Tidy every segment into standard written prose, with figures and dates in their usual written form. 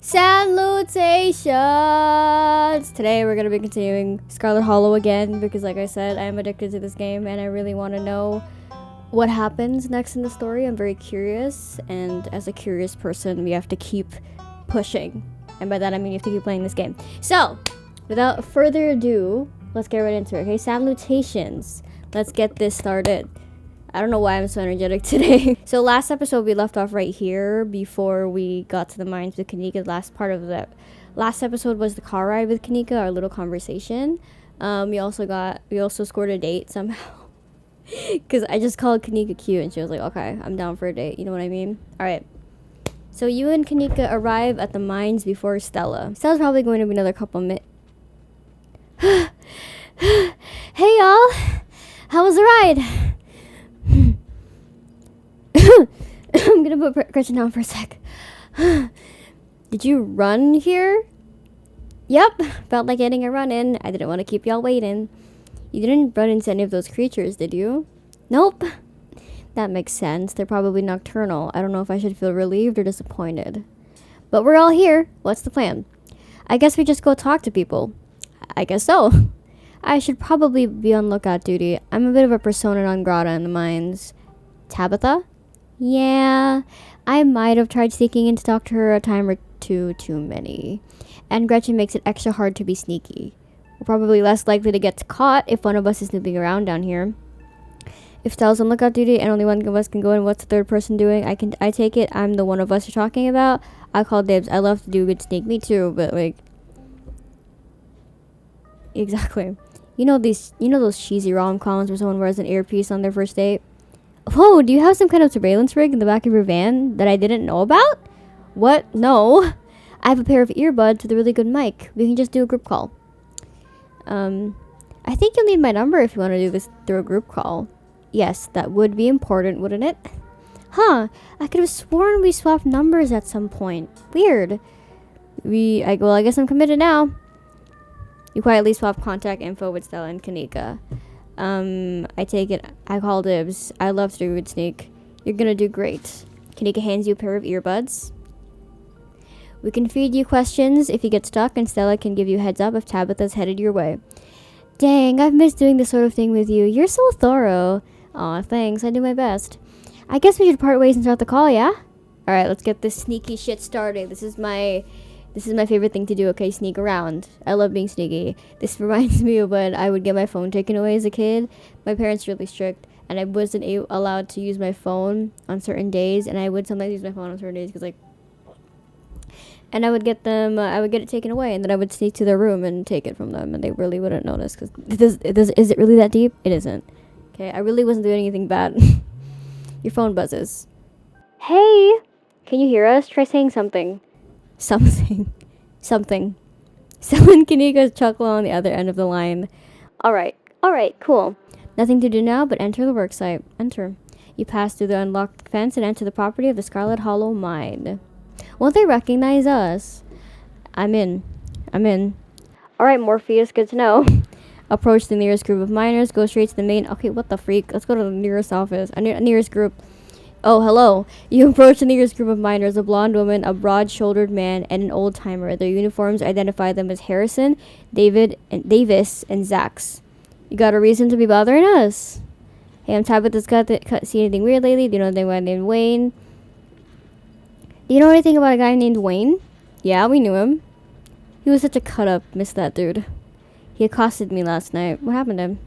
Salutations! Today we're gonna be continuing Scarlet Hollow again because, like I said, I am addicted to this game and I really want to know what happens next in the story. I'm very curious, and as a curious person, we have to keep pushing. And by that I mean you have to keep playing this game. So, without further ado, let's get right into it, okay? Salutations! Let's get this started. I don't know why I'm so energetic today. So last episode we left off right here before we got to the mines with Kanika. The last part of the last episode was the car ride with Kanika, our little conversation. We also scored a date somehow. Because I just called Kanika cute and she was like, okay, I'm down for a date. You know what I mean? Alright. So you and Kanika arrive at the mines before Stella. Stella's probably going to be another couple minutes. Hey y'all! How was the ride? I'm gonna put Gretchen down for a sec. Did you run here? Yep, felt like getting a run in. I didn't want to keep y'all waiting. You didn't run into any of those creatures, did you? Nope. That makes sense. They're probably nocturnal. I don't know if I should feel relieved or disappointed. But we're all here. What's the plan? I guess we just go talk to people. I guess so. I should probably be on lookout duty. I'm a bit of a persona non grata in the mines. Tabitha? Yeah, I might have tried sneaking in to talk to her a time or two too many. And Gretchen makes it extra hard to be sneaky. We're probably less likely to get caught if one of us is snooping around down here. If Stella's on lookout duty and only one of us can go in, what's the third person doing? I take it I'm the one of us you're talking about. I call dibs. I love to do good sneak. Me too, but like... Exactly. You know those cheesy rom-coms where someone wears an earpiece on their first date? Whoa, do you have some kind of surveillance rig in the back of your van that I didn't know about? What? No. I have a pair of earbuds with a really good mic. We can just do a group call. I think you'll need my number if you want to do this through a group call. Yes, that would be important, wouldn't it? Huh, I could have sworn we swapped numbers at some point. Weird. Well, I guess I'm committed now. You quietly swap contact info with Stella and Kanika. I take it. I call dibs. I love to do good sneak. You're gonna do great. Kanika hands you a pair of earbuds. We can feed you questions if you get stuck, and Stella can give you heads up if Tabitha's headed your way. Dang, I've missed doing this sort of thing with you. You're so thorough. Aw, thanks. I do my best. I guess we should part ways and start the call, yeah? Alright, let's get this sneaky shit started. This is my favorite thing to do, okay? Sneak around. I love being sneaky. This reminds me of when I would get my phone taken away as a kid. My parents were really strict, and I wasn't allowed to use my phone on certain days, and I would sometimes use my phone on certain days because, like... And I would get it taken away, and then I would sneak to their room and take it from them, and they really wouldn't notice, because is it really that deep? It isn't. Okay, I really wasn't doing anything bad. Your phone buzzes. Hey! Can you hear us? Try saying something. Something. Stella and Kanika chuckle on the other end of the line. Alright, cool. Nothing to do now but enter the worksite. Enter. You pass through the unlocked fence and enter the property of the Scarlet Hollow mine. Won't they recognize us? I'm in. Alright, Morpheus, good to know. Approach the nearest group of miners. Go straight to the main... Okay, what the freak? Let's go to the nearest office. Nearest group. Oh, hello. You approach the nearest group of miners, a blonde woman, a broad-shouldered man, and an old-timer. Their uniforms identify them as Harrison, Davis, and Zax. You got a reason to be bothering us? Hey, I'm Tabitha's cut. See anything weird lately? Do you know anything named Wayne? Do you know anything about a guy named Wayne? Yeah, we knew him. He was such a cut-up. Missed that dude. He accosted me last night. What happened to him?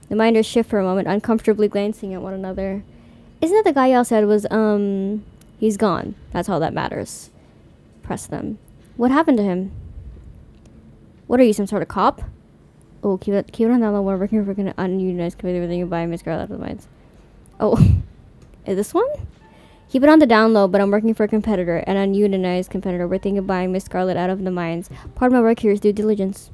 The miners shift for a moment, uncomfortably glancing at one another. Isn't that the guy y'all said was, he's gone. That's all that matters. Press them. What happened to him? What are you, some sort of cop? Oh, keep it on that low. We're working for an ununionized committee everything you buy Miss Girl out of the mines. Oh, is this one? Keep it on the down low, but I'm working for a competitor, an ununionized competitor. We're thinking of buying Miss Scarlet out of the mines. Part of my work here is due diligence.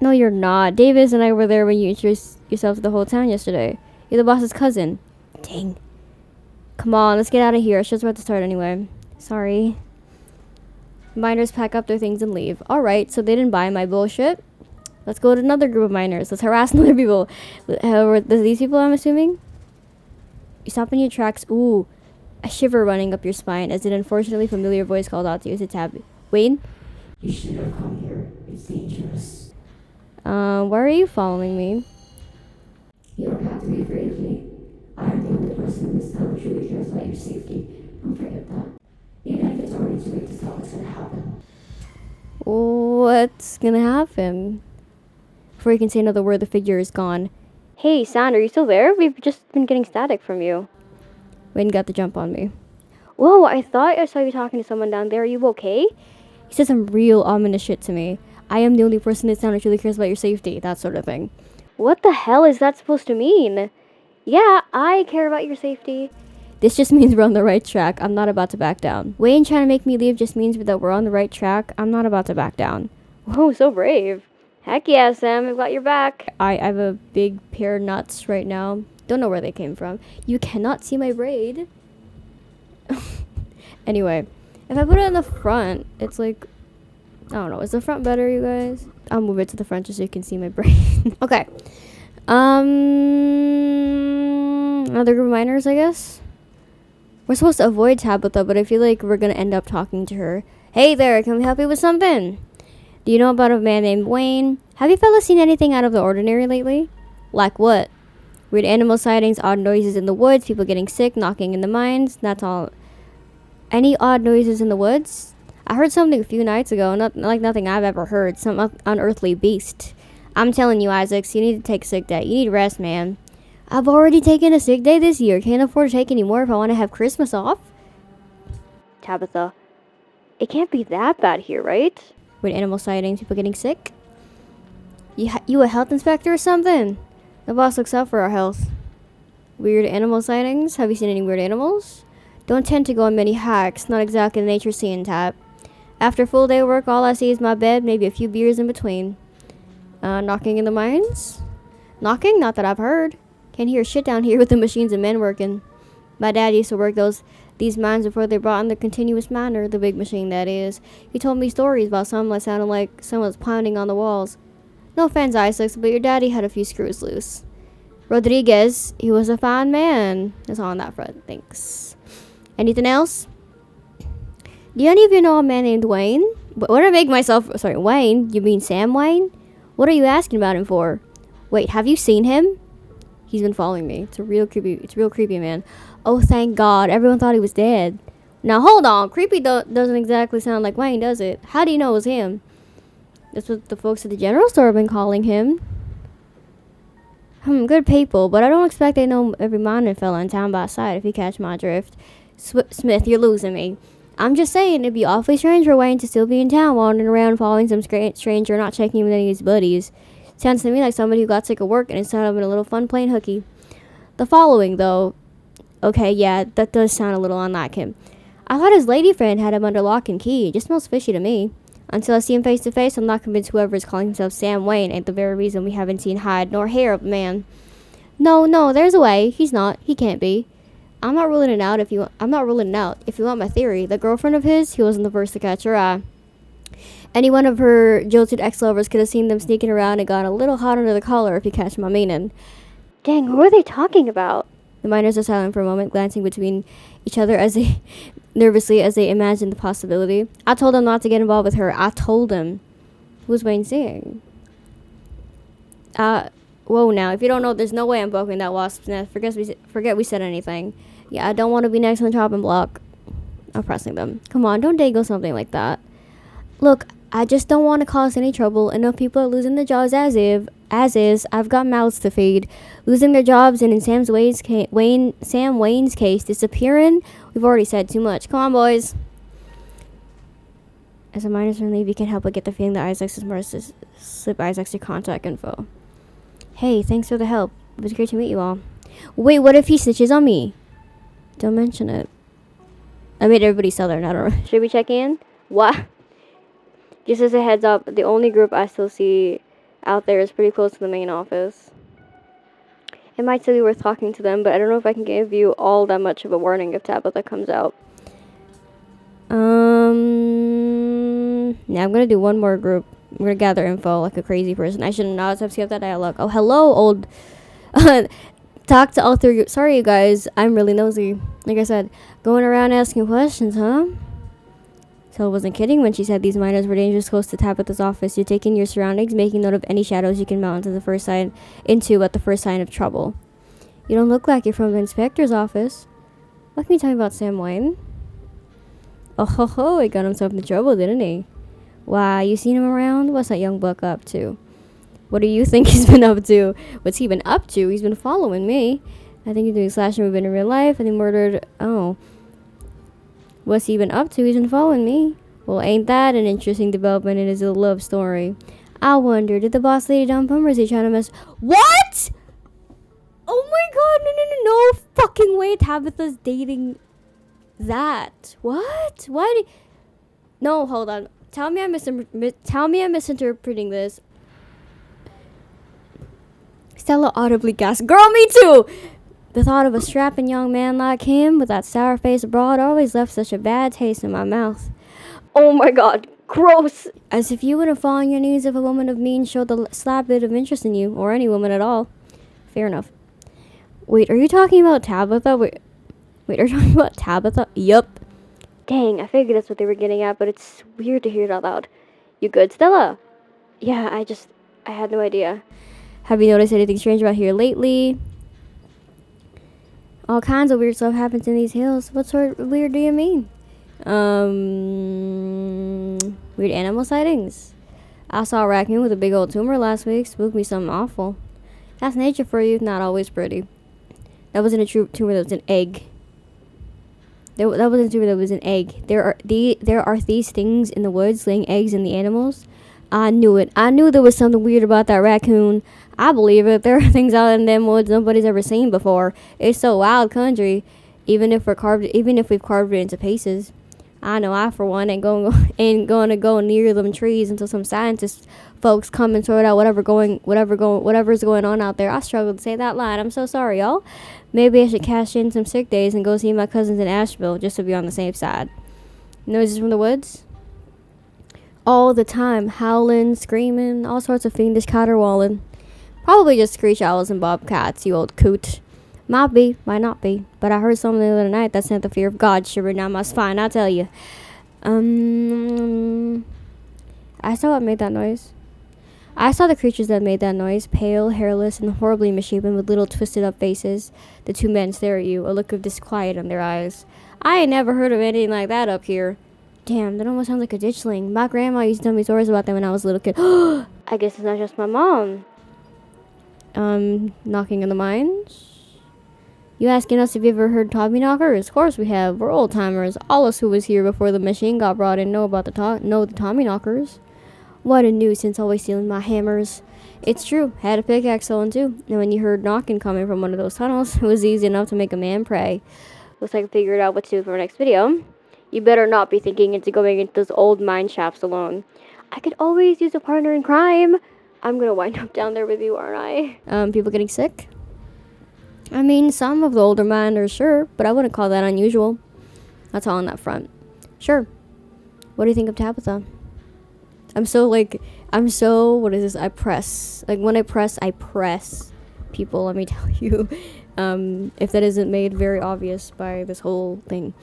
No, you're not. Davis and I were there when you introduced yourself to the whole town yesterday. You're the boss's cousin. Dang. Come on, let's get out of here. Show's about to start anyway. Sorry. Miners pack up their things and leave. Alright, so they didn't buy my bullshit. Let's go to another group of miners. Let's harass another people. However, these people, I'm assuming? You stop in your tracks. Ooh. A shiver running up your spine as an unfortunately familiar voice called out to you. It's Tab. Wayne? You should have come here. It's dangerous. Why are you following me? You don't have to be afraid of me. I'm the only person in this town who truly cares about your safety. Don't forget that. Even if it's already too late to tell what's gonna happen. What's gonna happen? Before you can say another word, the figure is gone. Hey, Sand, are you still there? We've just been getting static from you. Wayne got the jump on me. Whoa, I thought I saw you talking to someone down there. Are you okay? He said some real ominous shit to me. I am the only person in this town who truly cares about your safety, that sort of thing. What the hell is that supposed to mean? Yeah, I care about your safety. This just means we're on the right track. I'm not about to back down. Wayne trying to make me leave just means that we're on the right track. I'm not about to back down. Whoa, so brave. Heck yeah, Sam, I've got your back. I have a big pair of nuts right now. Don't know where they came from. You cannot see my braid. Anyway, if I put it in the front, it's like, I don't know. Is the front better, you guys? I'll move it to the front just so you can see my braid. Okay. Another group of minors, I guess. We're supposed to avoid Tabitha, but I feel like we're gonna end up talking to her. Hey there, can we help you with something? Do you know about a man named Wayne? Have you fellas seen anything out of the ordinary lately? Like what? Weird animal sightings, odd noises in the woods, people getting sick, knocking in the mines. That's all. Any odd noises in the woods? I heard something a few nights ago, not like nothing I've ever heard. Some unearthly beast. I'm telling you, Isaacs, you need to take a sick day. You need rest, man. I've already taken a sick day this year. Can't afford to take any more if I want to have Christmas off. Tabitha, it can't be that bad here, right? Weird animal sightings, people getting sick. You a health inspector or something? The boss looks out for our health. Weird animal sightings? Have you seen any weird animals? Don't tend to go on many hikes. Not exactly the nature scene type. After a full day of work, all I see is my bed, maybe a few beers in between. Knocking in the mines? Knocking? Not that I've heard. Can't hear shit down here with the machines and men working. My dad used to work these mines before they brought in the continuous miner, the big machine that is. He told me stories about some that sounded like someone was pounding on the walls. No offense, Isaacs, but your daddy had a few screws loose. Rodriguez, he was a fine man. That's all on that front. Thanks. Anything else? Do any of you know a man named Wayne? What did I make myself... Sorry, Wayne? You mean Sam Wayne? What are you asking about him for? Wait, have you seen him? He's been following me. It's real creepy, man. Oh, thank God. Everyone thought he was dead. Now, hold on. Creepy doesn't exactly sound like Wayne, does it? How do you know it was him? That's what the folks at the general store have been calling him. Good people, but I don't expect they know every mining fella in town by sight, if you catch my drift. Smith, you're losing me. I'm just saying, it'd be awfully strange for Wayne to still be in town, wandering around following some stranger, not checking in with any of his buddies. Sounds to me like somebody who got sick of work and is having a little fun playing hooky. The following, though. Okay, yeah, that does sound a little unlike him. I thought his lady friend had him under lock and key. It just smells fishy to me. Until I see him face to face, I'm not convinced whoever is calling himself Sam Wayne ain't the very reason we haven't seen hide nor hair of the man. No, there's a way. He's not. He can't be. I'm not ruling it out. If you want my theory, the girlfriend of his, he wasn't the first to catch her eye. Any one of her jilted ex-lovers could have seen them sneaking around and gotten a little hot under the collar, if you catch my meaning. Dang, who are they talking about? The miners are silent for a moment, glancing between each other nervously as they imagine the possibility. I told him not to get involved with her. I told him. Who's Wayne seeing? Whoa now. If you don't know, there's no way I'm poking that wasp's nest. Forget we said anything. Yeah, I don't want to be next on the chopping block. I'm pressing them. Come on, don't dangle something like that. Look, I just don't want to cause any trouble. Enough people are losing their jobs as is. I've got mouths to feed. Losing their jobs and in Sam Wayne's case, disappearing. We've already said too much. Come on, boys. As a minor from leave, you can't help but get the feeling that Isaacs is more to slip Isaacs your contact info. Hey, thanks for the help. It was great to meet you all. Wait, what if he snitches on me? Don't mention it. I made everybody southern. I don't know. Should we check in? What? Just as a heads up, the only group I still see out there is pretty close to the main office. It might still be worth talking to them, but I don't know if I can give you all that much of a warning if Tabitha comes out. Yeah, I'm gonna do one more group. I'm gonna gather info like a crazy person. I should not have skipped that dialogue. Oh, hello, old... Talk to all three. Sorry, you guys. I'm really nosy. Like I said, going around asking questions, huh? Stella wasn't kidding when she said these miners were dangerous close to Tabitha's office. You take in your surroundings, making note of any shadows you can mount at the first sign of trouble. You don't look like you're from the inspector's office. What can you tell me about Sam Wayne? Oh ho ho, he got himself into trouble, didn't he? Why, you seen him around? What's that young buck up to? What do you think he's been up to? What's he been up to? He's been following me. I think he's doing slash movement in real life and he murdered... Oh. What's he been up to? He's been following me. Well, ain't that an interesting development in his little love story? I wonder, did the boss lady dump him or is he trying to mess... What?! Oh my god, no fucking way Tabitha's dating that. What? Why did... No, hold on. Tell me I'm misinterpreting this. Stella audibly gasped, "Girl, me too!" The thought of a strapping young man like him with that sour face abroad always left such a bad taste in my mouth. Oh my god, gross! As if you wouldn't fall on your knees if a woman of means showed the slight bit of interest in you, or any woman at all. Fair enough. Wait, are you talking about Tabitha? Wait, are you talking about Tabitha? Yup. Dang, I figured that's what they were getting at, but it's weird to hear it out loud. You good, Stella? Yeah, I had no idea. Have you noticed anything strange about here lately? All kinds of weird stuff happens in these hills. What sort of weird do you mean? Weird animal sightings. I saw a raccoon with a big old tumor last week. Spooked me something awful. That's nature for you, not always pretty. That wasn't a true tumor, that was an egg. That wasn't a tumor, that was an egg. There are these things in the woods laying eggs in the animals. I knew it. I knew there was something weird about that raccoon. I believe it. There are things out in them woods nobody's ever seen before. It's so wild country, even if we've carved it into pieces. I know I, for one, ain't going to go near them trees until some scientist folks come and sort out whatever's going on out there. I struggled to say that line. I'm so sorry, y'all. Maybe I should cash in some sick days and go see my cousins in Asheville just to be on the safe side. Noises from the woods? All the time, howling, screaming, all sorts of fiendish caterwauling. Probably just screech owls and bobcats, you old coot. Might be, might not be, but I heard something the other night that sent the fear of God shivering down my spine, I tell you. I saw what made that noise. I saw the creatures that made that noise, pale, hairless, and horribly misshapen with little twisted up faces. The two men stare at you, a look of disquiet in their eyes. I ain't never heard of anything like that up here. Damn, that almost sounds like a ditchling. My grandma used to tell me stories about them when I was a little kid. I guess it's not just my mom. Knocking on the mines? You asking us if you ever heard Tommy knockers? Of course we have. We're old timers. All us who was here before the machine got brought in know about the Tommy knockers. What a nuisance, always stealing my hammers. It's true. Had a pickaxe stolen too. And when you heard knocking coming from one of those tunnels, it was easy enough to make a man pray. Looks like I figured out what to do for our next video. You better not be thinking into going into those old mine shafts alone. I could always use a partner in crime. I'm gonna wind up down there with you, aren't I? People getting sick? I mean, some of the older miners, sure, but I wouldn't call that unusual. That's all on that front. Sure. What do you think of Tabitha? What is this? I press. Like, when I press people, let me tell you. If that isn't made very obvious by this whole thing.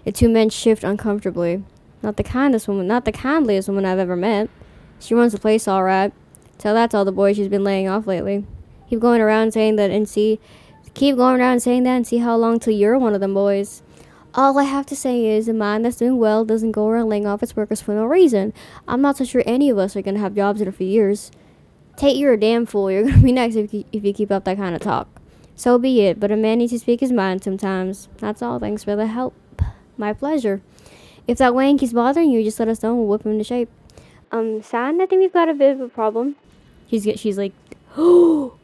The two men shift uncomfortably. Not the kindliest woman I've ever met. She runs the place all right. So that's all the boys she's been laying off lately. Keep going around saying that and see how long till you're one of them boys. All I have to say is a mind that's doing well doesn't go around laying off its workers for no reason. I'm not so sure any of us are going to have jobs in a few years. Tate, you're a damn fool. You're going to be next if you keep up that kind of talk. So be it, but a man needs to speak his mind sometimes. That's all. Thanks for the help. My pleasure. If that Wayne keeps bothering you, just let us know and we'll whip him into shape. Son, I think we've got a bit of a problem. She's like, oh,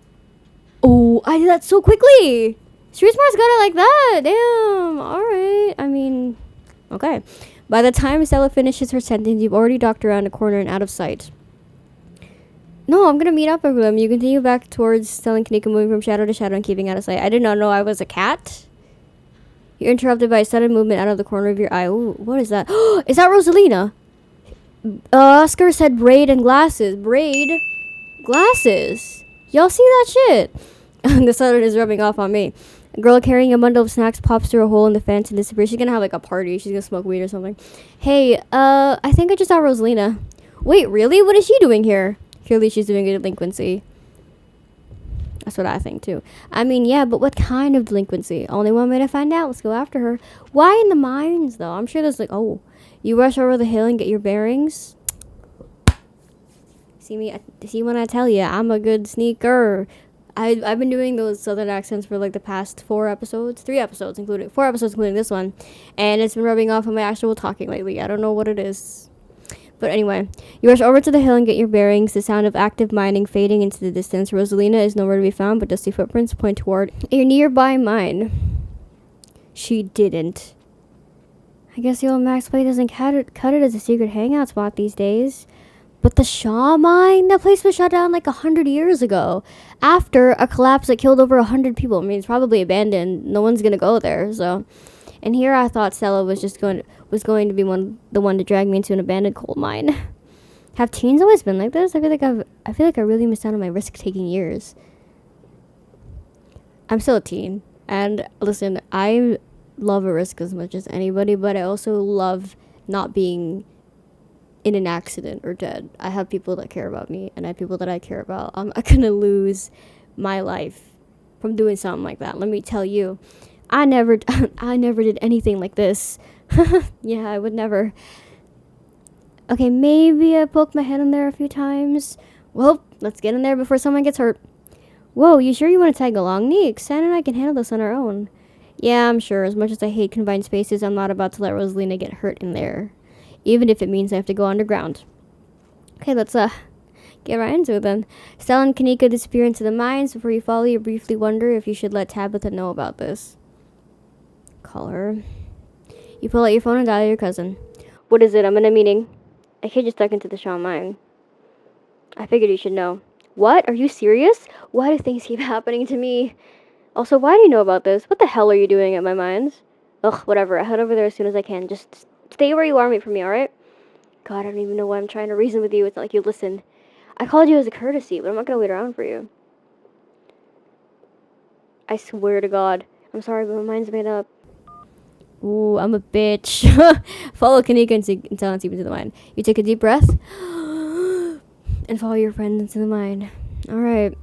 I did that so quickly. Street Smart's got it like that. Damn. All right. I mean, okay. By the time Stella finishes her sentence, you've already ducked around a corner and out of sight. No, I'm going to meet up with them. You continue back towards telling Kanika, moving from shadow to shadow and keeping out of sight. I did not know I was a cat. You're interrupted by a sudden movement out of the corner of your eye. Ooh, what is that? Is that Rosalina? Oscar said braid and glasses. Braid? Glasses? Y'all see that shit? The sun is rubbing off on me. A girl carrying a bundle of snacks pops through a hole in the fence and disappears. She's gonna have like a party. She's gonna smoke weed or something. Hey, I think I just saw Rosalina. Wait, really? What is she doing here? Clearly she's doing a delinquency. That's what I think too. I mean, yeah, but what kind of delinquency? Only one way to find out. Let's go after her. Why in the mines though? I'm sure there's like, oh, you rush over the hill and get your bearings. See when I tell you, I'm a good sneaker. I've been doing those southern accents for like the past 3 episodes, including 4 episodes, including this one, and it's been rubbing off on my actual talking lately. I don't know what it is. But anyway, you rush over to the hill and get your bearings. The sound of active mining fading into the distance. Rosalina is nowhere to be found, but dusty footprints point toward a nearby mine. She didn't. I guess the old Max Play doesn't cut it as a secret hangout spot these days. But the Shaw mine? That place was shut down like 100 years ago. After a collapse that killed over 100 people. I mean, it's probably abandoned. No one's gonna go there, so... And here I thought Stella was going to be the one to drag me into an abandoned coal mine. Have teens always been like this? I feel like I really missed out on my risk-taking years. I'm still a teen, and listen, I love a risk as much as anybody, but I also love not being in an accident or dead. I have people that care about me, and I have people that I care about. I'm not gonna lose my life from doing something like that. Let me tell you. I never did anything like this. Yeah, I would never. Okay, maybe I poked my head in there a few times. Well, let's get in there before someone gets hurt. Whoa, you sure you want to tag along, Neek? San and I can handle this on our own. Yeah, I'm sure. As much as I hate confined spaces, I'm not about to let Rosalina get hurt in there. Even if it means I have to go underground. Okay, let's get right into it then. Stella and Kanika disappear into the mines. Before you follow, you briefly wonder if you should let Tabitha know about this. Call her. You pull out your phone and dial your cousin. What is it? I'm in a meeting. A kid just stuck into the Shaw mine. I figured you should know. What? Are you serious? Why do things keep happening to me? Also, why do you know about this? What the hell are you doing at my mines? Ugh, whatever. I'll head over there as soon as I can. Just stay where you are and wait for me, alright? God, I don't even know why I'm trying to reason with you. It's not like you listen. I called you as a courtesy, but I'm not gonna wait around for you. I swear to God. I'm sorry, but my mind's made up. Ooh, I'm a bitch. Follow Kanika and Stella deep into the mine. You take a deep breath and follow your friend into the mine. Alright.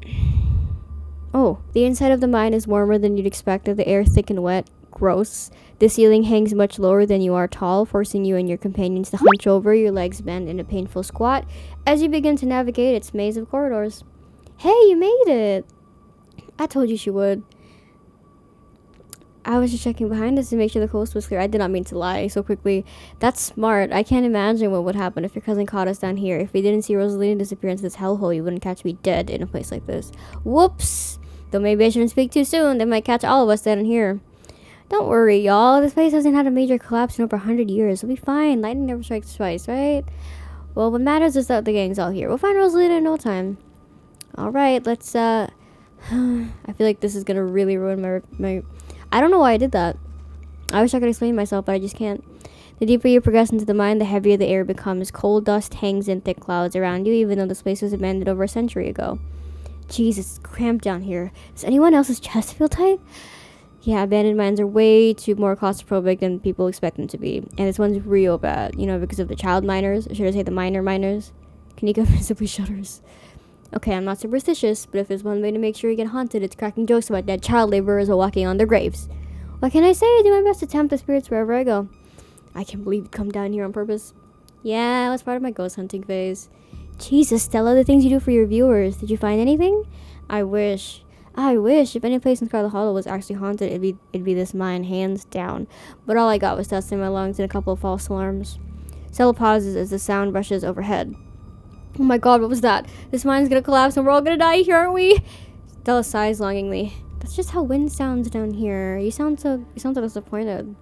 Oh, the inside of the mine is warmer than you'd expect. The air thick and wet. Gross. The ceiling hangs much lower than you are tall, forcing you and your companions to hunch over, your legs bend in a painful squat as you begin to navigate its maze of corridors. Hey, you made it! I told you she would. I was just checking behind us to make sure the coast was clear. I did not mean to lie so quickly. That's smart. I can't imagine what would happen if your cousin caught us down here. If we didn't see Rosalina disappear into this hellhole, you wouldn't catch me dead in a place like this. Whoops! Though maybe I shouldn't speak too soon. They might catch all of us dead in here. Don't worry, y'all. This place hasn't had a major collapse in over 100 years. We'll be fine. Lightning never strikes twice, right? Well, what matters is that the gang's all here. We'll find Rosalina in no time. Alright, let's, I feel like this is gonna really ruin my... I don't know why I did that. I wish I could explain myself, but I just can't. The deeper you progress into the mine, the heavier the air becomes. Cold dust hangs in thick clouds around you, even though this place was abandoned over a century ago. Jeez, it's cramped down here. Does anyone else's chest feel tight? Yeah, abandoned mines are way too more claustrophobic than people expect them to be. And this one's real bad, you know, because of the child miners. Or should I say the miners? Kanika visibly shudders. Okay, I'm not superstitious, but if there's one way to make sure you get haunted, it's cracking jokes about dead child laborers while walking on their graves. What can I say? I do my best to tempt the spirits wherever I go. I can't believe you'd come down here on purpose. Yeah, it was part of my ghost hunting phase. Jesus, Stella, the things you do for your viewers. Did you find anything? I wish. If any place in Scarlet Hollow was actually haunted, it'd be this mine, hands down. But all I got was dust in my lungs and a couple of false alarms. Stella pauses as the sound rushes overhead. Oh my God, what was that? This mine's gonna collapse and we're all gonna die here, aren't we? Stella sighs longingly. That's just how wind sounds down here. You sound so disappointed.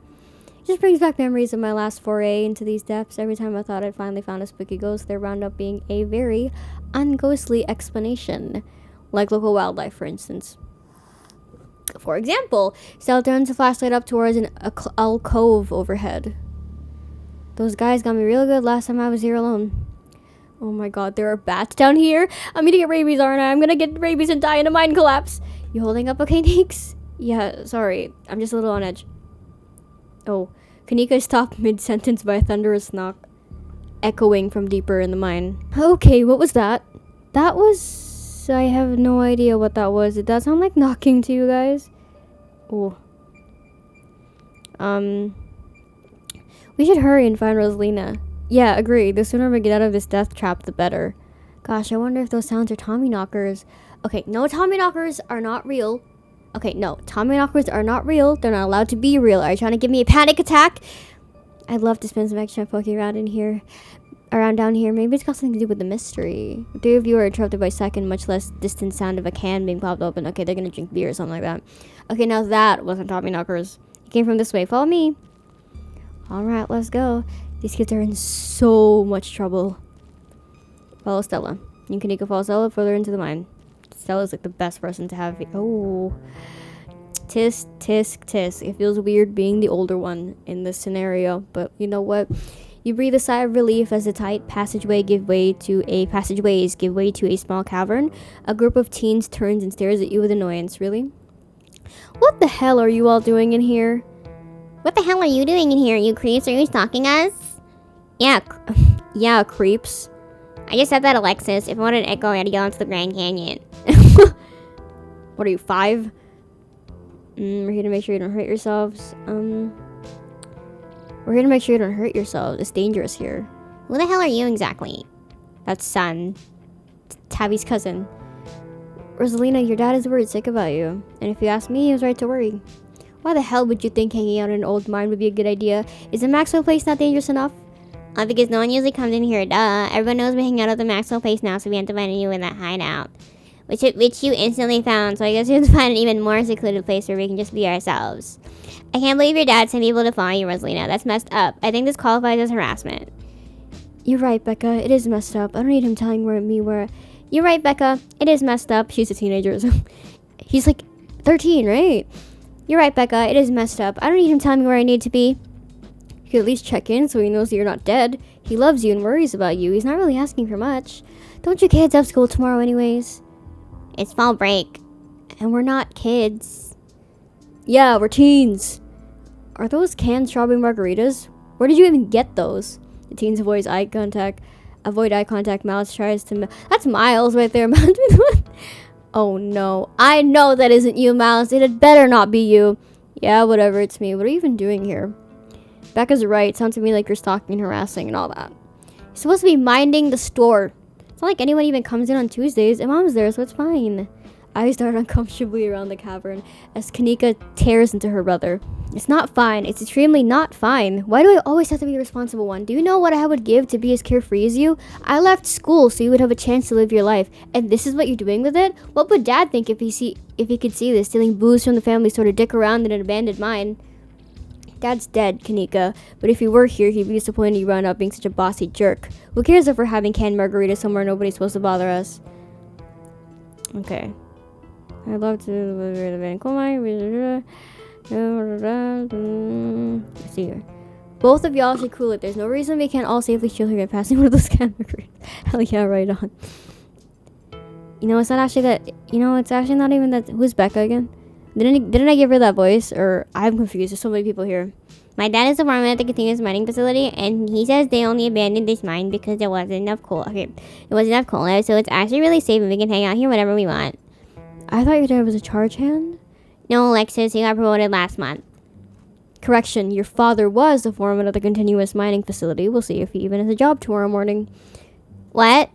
It just brings back memories of my last foray into these depths. Every time I thought I'd finally found a spooky ghost, there wound up being a very unghostly explanation. Like local wildlife, for instance. For example, Stella turns the flashlight up towards an alcove overhead. Those guys got me real good last time I was here alone. Oh my God, there are bats down here? I'm gonna get rabies, aren't I? I'm gonna get rabies and die in a mine collapse. You holding up okay, Neeks? Yeah, sorry. I'm just a little on edge. Oh. Kanika stopped mid-sentence by a thunderous knock, echoing from deeper in the mine. Okay, what was that? That was... I have no idea what that was. It does sound like knocking to you guys. Oh. We should hurry and find Rosalina. Yeah, agree. The sooner we get out of this death trap, the better. Gosh, I wonder if those sounds are Tommy knockers. Okay, no, Tommy knockers are not real. Okay, no, Tommy knockers are not real. They're not allowed to be real. Are you trying to give me a panic attack? I'd love to spend some extra poking around in here. Around down here. Maybe it's got something to do with the mystery. The three of you are interrupted by second, much less distant sound of a can being popped open. Okay, they're gonna drink beer or something like that. Okay, now that wasn't Tommy knockers. It came from this way. Follow me. Alright, let's go. These kids are in so much trouble. Follow Stella. You can follow Stella further into the mine. Stella's like the best person to have. Oh. Tisk, tisk, tisk. It feels weird being the older one in this scenario, but you know what? You breathe a sigh of relief as the tight passageways give way to a small cavern. A group of teens turns and stares at you with annoyance. Really? What the hell are you all doing in here? What the hell are you doing in here, you creeps? Are you stalking us? Yeah, yeah, creeps. I just said that, Alexis. If I wanted an echo, I had to yell into the Grand Canyon. What are you, 5? We're here to make sure you don't hurt yourselves. We're here to make sure you don't hurt yourselves. It's dangerous here. Who the hell are you exactly? That's Sun. Tabby's cousin. Rosalina, your dad is worried sick about you. And if you ask me, he was right to worry. Why the hell would you think hanging out in an old mine would be a good idea? Is the Maxwell place not dangerous enough? Because no one usually comes in here, duh. Everyone knows we hang out at the Maxwell place now, so we have to find you in that hideout. Which you instantly found, so I guess we have to find an even more secluded place where we can just be ourselves. I can't believe your dad sent people to follow you, Rosalina. That's messed up. I think this qualifies as harassment. You're right, Becca. It is messed up. I don't need him telling me where... You're right, Becca. It is messed up. She's a teenager. He's like 13, right? You're right, Becca. It is messed up. I don't need him telling me where I need to be. You could at least check in so he knows that you're not dead. He loves you and worries about you. He's not really asking for much. Don't you kids have school tomorrow anyways? It's fall break. And we're not kids. Yeah, we're teens. Are those canned strawberry margaritas? Where did you even get those? The teens avoid eye contact. Miles tries to... That's Miles right there. Oh no. I know that isn't you, Miles. It had better not be you. Yeah, whatever. It's me. What are you even doing here? Becca's right. Sounds to me like you're stalking and harassing and all that. You're supposed to be minding the store. It's not like anyone even comes in on Tuesdays. And Mom's there, so it's fine. Eyes dart uncomfortably around the cavern as Kanika tears into her brother. It's not fine. It's extremely not fine. Why do I always have to be the responsible one? Do you know what I would give to be as carefree as you? I left school so you would have a chance to live your life. And this is what you're doing with it? What would Dad think if he could see this? Stealing booze from the family sort of dick around in an abandoned mine. Dad's dead, Kanika. But if he were here, he'd be disappointed you run up being such a bossy jerk. Who cares if we're having canned margaritas somewhere nobody's supposed to bother us? Okay. I'd love to live in the van. Let's see here. Both of y'all should cool it. There's no reason we can't all safely chill here and passing one of those canned margaritas. Hell yeah, right on. You know, it's not actually that. You know, it's actually not even that. Who's Becca again? Didn't I give her that voice? Or I'm confused. There's so many people here. My dad is a foreman at the continuous mining facility, and he says they only abandoned this mine because there wasn't enough coal. Okay, there wasn't enough coal, so it's actually really safe and we can hang out here whenever we want. I thought your dad was a charge hand. No, Alexis, he got promoted last month. Correction, your father was the foreman at the continuous mining facility. We'll see if he even has a job tomorrow morning. What?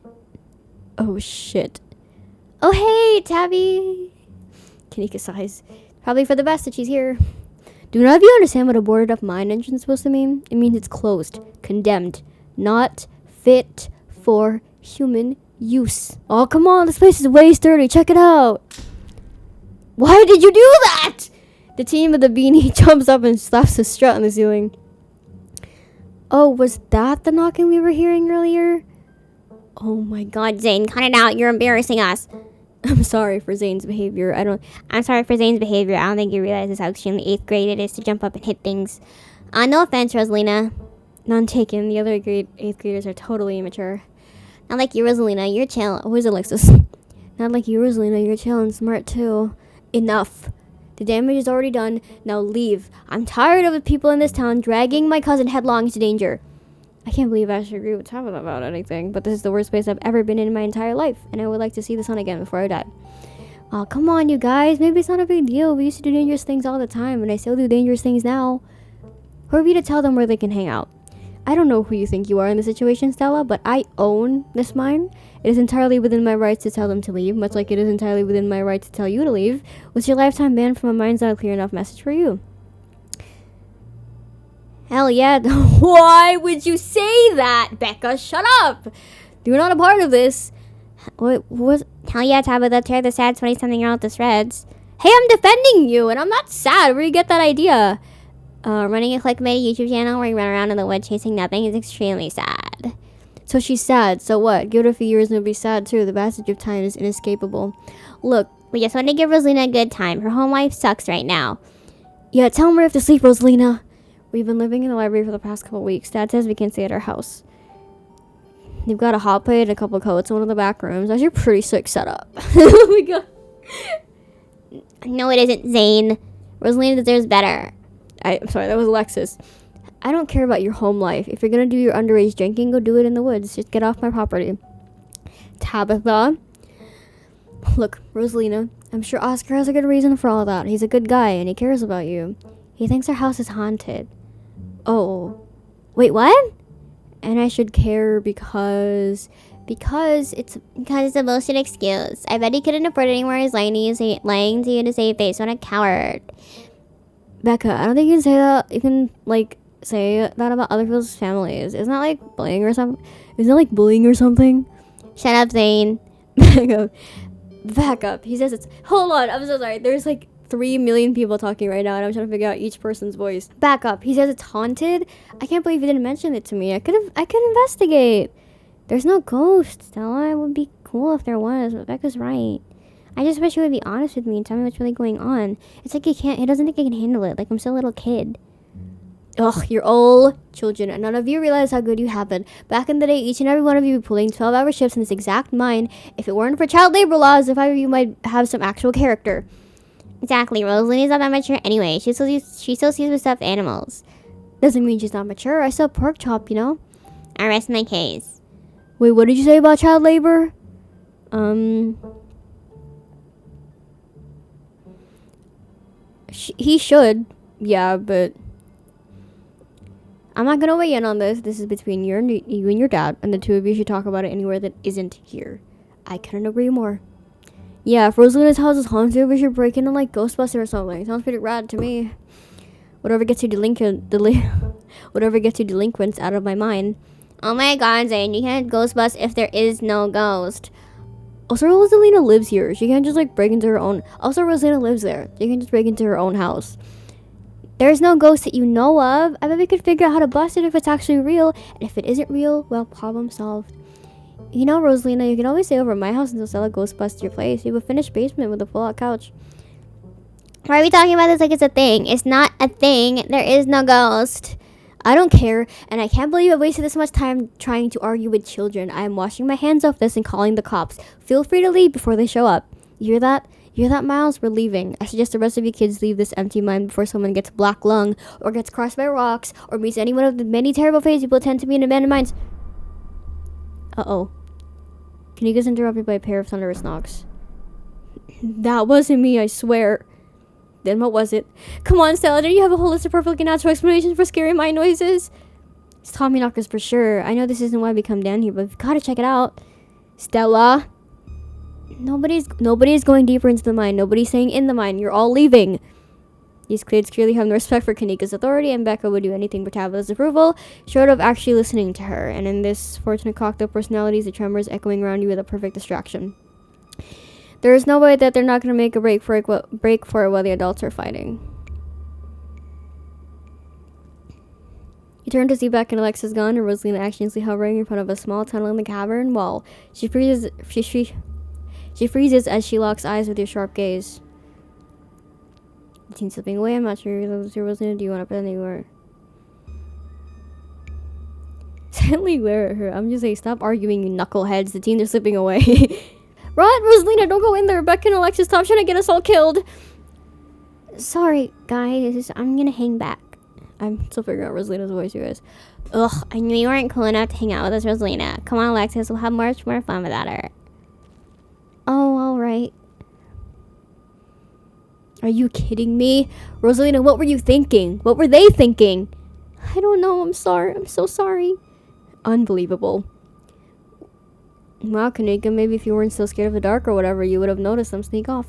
Oh, shit. Oh, hey, Tabby. Kanika sighs. Probably for the best that she's here. Do none of you understand what a boarded up mine entrance is supposed to mean? It means it's closed, condemned, not fit for human use. Oh, come on, this place is way sturdy. Check it out. Why did you do that? The team of the beanie jumps up and slaps a strut on the ceiling. Oh, was that the knocking we were hearing earlier? Oh my god, Zane, cut it out. You're embarrassing us. I'm sorry for Zane's behavior. I'm sorry for Zane's behavior. I don't think he realizes how extremely 8th grade it is to jump up and hit things. No offense, Rosalina. None taken. The other 8th graders are totally immature. Not like you, Rosalina. You're chill. Who's Alexis? Not like you, Rosalina. You're chill and smart too. Enough. The damage is already done. Now leave. I'm tired of the people in this town dragging my cousin headlong into danger. I can't believe I should agree with Tabitha about anything, but this is the worst place I've ever been in my entire life, and I would like to see the sun again before I die. Oh, come on, you guys. Maybe it's not a big deal. We used to do dangerous things all the time, and I still do dangerous things now. Who are we to tell them where they can hang out? I don't know who you think you are in this situation, Stella, but I own this mine. It is entirely within my rights to tell them to leave, much like it is entirely within my right to tell you to leave. What's your lifetime ban from a mine's not a clear enough message for you? Hell yeah. Why would you say that, Becca? Shut up. You're not a part of this. What? Hell yeah, Tabitha, tear the sad 20-something-year-old to shreds. Hey, I'm defending you, and I'm not sad. Where do you get that idea? Running a clickbait YouTube channel where you run around in the woods chasing nothing is extremely sad. So she's sad. So what? Give it a few years and it'll be sad too. The passage of time is inescapable. Look, we just want to give Rosalina a good time. Her home life sucks right now. Yeah, tell him we have to sleep, Rosalina. We've been living in the library for the past couple weeks. Dad says we can stay at our house. They've got a hot plate and a couple coats in one of the back rooms. That's your pretty sick setup. Oh my god. No, it isn't, Zane. Rosalina deserves better. I'm sorry, that was Alexis. I don't care about your home life. If you're gonna do your underage drinking, go do it in the woods. Just get off my property. Tabitha. Look, Rosalina, I'm sure Oscar has a good reason for all that. He's a good guy and he cares about you. He thinks our house is haunted. Oh. Wait, what? And I should care because it's a bullshit excuse. I bet he couldn't afford it anymore. He's lying to you to save face. What a coward. Becca, I don't think you can say that. You can, say that about other people's families. Isn't that, bullying or something? Isn't that, bullying or something? Shut up, Zane. Back up. He says it's... Hold on. I'm so sorry. There's, 3 million people talking right now, and I'm trying to figure out each person's voice. Back up. He says it's haunted? I can't believe he didn't mention it to me. I could investigate. There's no ghost, Stella. It would be cool if there was, but Becca's right. I just wish he would be honest with me and tell me what's really going on. It's like he doesn't think I can handle it. Like I'm still a little kid. Ugh, you're all children, and none of you realize how good you have been. Back in the day, each and every one of you would be pulling 12-hour shifts in this exact mine. If it weren't for child labor laws, the 5 of you might have some actual character. Exactly. Rosalina's not that mature anyway. She still sees with stuffed animals. Doesn't mean she's not mature. I sell pork chop, you know? I rest my case. Wait, what did you say about child labor? He should. Yeah, but... I'm not gonna weigh in on this. This is between you and your dad, and the two of you should talk about it anywhere that isn't here. I couldn't agree more. Yeah, if Rosalina's house is haunted, we should break into Ghostbusters or something. Sounds pretty rad to me. Whatever gets you delinquents out of my mind. Oh my god, Zane, you can't Ghostbust if there is no ghost. Also, Rosalina lives here. She can't just break into her own. Also, Rosalina lives there. She can just break into her own house. There's no ghost that you know of. I bet we could figure out how to bust it if it's actually real. And if it isn't real, well, problem solved. You know, Rosalina, you can always stay over at my house until Stella Ghostbusts your place. You have a finished basement with a full-out couch. Why are we talking about this like it's a thing? It's not a thing. There is no ghost. I don't care, and I can't believe I wasted this much time trying to argue with children. I am washing my hands off this and calling the cops. Feel free to leave before they show up. You hear that? You hear that, Miles? We're leaving. I suggest the rest of you kids leave this empty mine before someone gets black lung, or gets crushed by rocks, or meets any one of the many terrible fates people tend to be in abandoned mines. Uh-oh. Kanika's interrupted by a pair of thunderous knocks. That wasn't me, I swear. Then what was it? Come on, Stella, do you have a whole list of perfectly natural explanations for scary mine noises? It's Tommy knockers for sure. I know this isn't why we come down here, but we've got to check it out. Stella? Nobody's going deeper into the mine. Nobody's staying in the mine. You're all leaving. These kids clearly have no respect for Kanika's authority, and Becca would do anything for Tabitha's approval, short of actually listening to her. And in this fortunate cocktail personalities, the tremors echoing around you with a perfect distraction. There is no way that they're not going to make a break for it while the adults are fighting. You turn to see Becca and Alexa's gone, and Rosalina anxiously hovering in front of a small tunnel in the cavern wall. She freezes as she locks eyes with your sharp gaze. The teen slipping away. I'm not sure Rosalina. Do you want to put anywhere? Silently glare at her. I'm just saying, stop arguing, you knuckleheads. The teens are slipping away. Run, Rosalina, don't go in there. Becca and Alexis, stop trying to get us all killed. Sorry, guys. I'm gonna hang back. I'm still figuring out Rosalina's voice, you guys. Ugh, I knew you weren't cool enough to hang out with us, Rosalina. Come on, Alexis, we'll have much more fun without her. Oh, alright. Are you kidding me? Rosalina, what were you thinking? What were they thinking? I don't know. I'm sorry. I'm so sorry. Unbelievable. Wow, Kanika, maybe if you weren't so scared of the dark or whatever, you would have noticed them sneak off.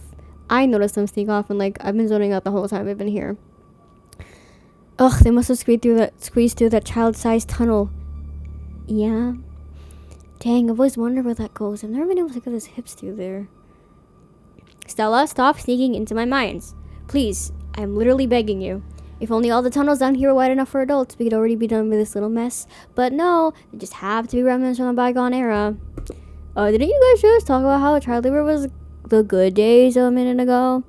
I noticed them sneak off, and like I've been zoning out the whole time I've been here. Ugh, they must have squeezed through that child-sized tunnel. Yeah. Dang, I've always wondered where that goes. I've never been able to get his hips through there. Stella, stop sneaking into my mines. Please, I'm literally begging you. If only all the tunnels down here were wide enough for adults, we could already be done with this little mess. But no, they just have to be remnants from the bygone era. Didn't you guys just talk about how child labor was the good days a minute ago?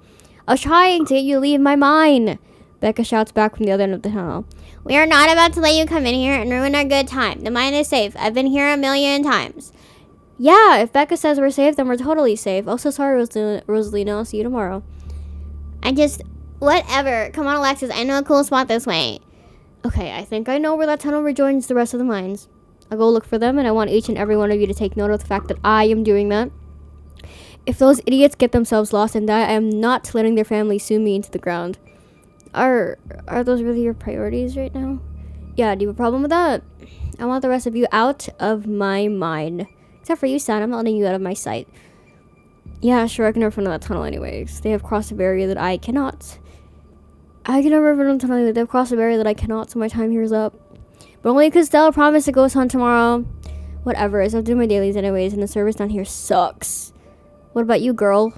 I was trying to get you to leave my mine. Becca shouts back from the other end of the tunnel. We are not about to let you come in here and ruin our good time. The mine is safe. I've been here 1,000,000 times. Yeah, if Becca says we're safe, then we're totally safe. Also, sorry, Rosalina. I'll see you tomorrow. Whatever. Come on, Alexis. I know a cool spot this way. Okay, I think I know where that tunnel rejoins the rest of the mines. I'll go look for them, and I want each and every one of you to take note of the fact that I am doing that. If those idiots get themselves lost and die, I am not letting their family sue me into the ground. Are those really your priorities right now? Yeah, do you have a problem with that? I want the rest of you out of my mind. Except for you, Stan. I'm not letting you out of my sight. Yeah, sure, I can never find that tunnel anyways. They have crossed a barrier that I cannot. I can never find a tunnel anyway. They've crossed a barrier that I cannot, so my time here is up. But only because Stella promised to ghost hunt tomorrow. Whatever, so I'll do my dailies anyways, and the service down here sucks. What about you, girl?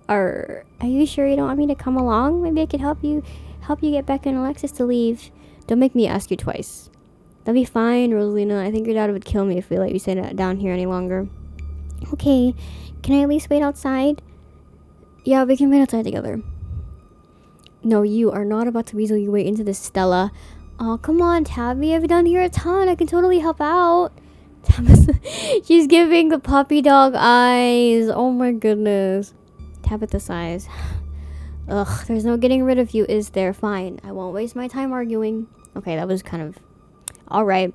Are you sure you don't want me to come along? Maybe I could help you get Becca and Alexis to leave. Don't make me ask you twice. That'll be fine, Rosalina. I think your dad would kill me if we let you stay down here any longer. Okay, can I at least wait outside? Yeah, we can wait outside together. No, you are not about to weasel your way into this, Stella. Oh, come on, Tabby. I've done here a ton. I can totally help out. She's giving the puppy dog eyes. Oh my goodness. Tabitha sighs. Ugh, there's no getting rid of you, is there? Fine. I won't waste my time arguing. Okay, that was kind of... Alright.